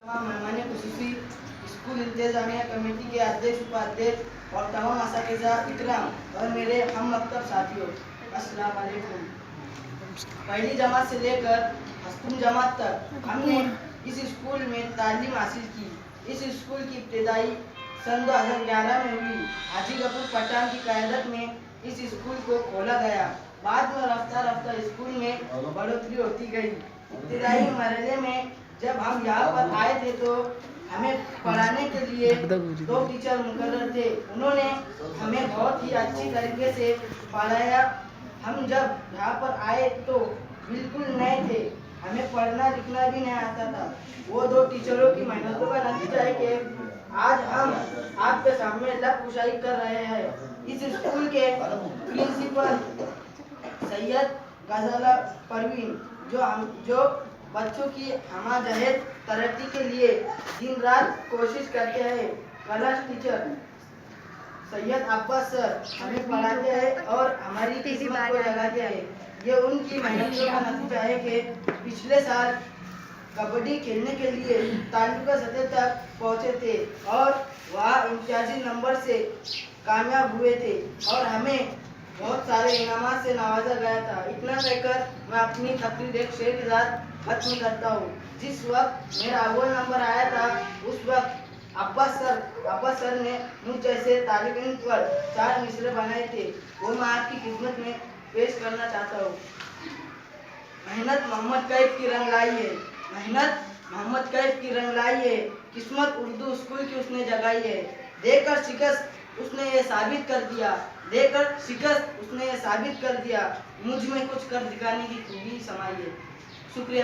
तमाम मेहमान खुसूसी स्कूल इंतजामिया कमेटी के अध्यक्ष उपाध्यक्ष और तमाम असातिज़ा इकराम और मेरे हम मकतब साथियों, अस्सलाम वालेकुम। पहली जमात से लेकर हस्तम जमात तक हमने इस स्कूल में तालीम हासिल की। इस स्कूल की इब्तिदाई सन 2011 में हुई। हाजी गफूर पठान की क़यादत में इस स्कूल को खोला गया। बाद में रफ्ता रफ्ता स्कूल में बढ़ोतरी होती गई। इब्तिदाई मरहले में जब हम यहाँ पर आए थे तो हमें पढ़ाने के लिए 2 टीचर मुकर्रर थे। उन्होंने हमें बहुत ही अच्छी तरीके से पढ़ाया। हम जब यहाँ पर आए तो बिल्कुल नए थे, हमें पढ़ना लिखना भी नहीं आता था। वो 2 टीचरों की मेहनतों का नतीजा है कि आज हम आपके सामने लब कुशाई कर रहे हैं। इस स्कूल के प्रिंसिपल सैयद गजाला परवीन जो बच्चों की हमाजहत तरक्की के लिए दिन रात कोशिश करते हैं। Class teacher Syed Abbas sir हमें पढ़ाते हैं और हमारी किस्मत को जगाते हैं। ये उनकी मेहनत का नतीजा है कि पिछले साल कबड्डी खेलने के लिए तालुका सतह तक पहुंचे थे और वहाँ इम्तियाजी नंबर से कामयाब हुए थे और हमें बहुत सारे इनामात से नवाजा गया था। इतना कहकर मैं अपनी तकरीर एक शेर के साथ खत्म करता हूँ। जिस वक्त मेरा अव्वल नंबर आया था उस वक्त अब्बास सर ने मुझ जैसे तालिब इल्म पर 4 मिसरे बनाए थे। वो मैं आपकी खिदमत में पेश करना चाहता हूँ। मेहनत मोहम्मद कैफ की रंग लाई है, मेहनत मोहम्मद कैफ की रंग लाई है। किस्मत उर्दू स्कूल की उसने जगाई है। देकर शिकस्त उसने ये साबित कर दिया, मुझ में कुछ कर दिखाने की खूबी समाई है। शुक्रिया।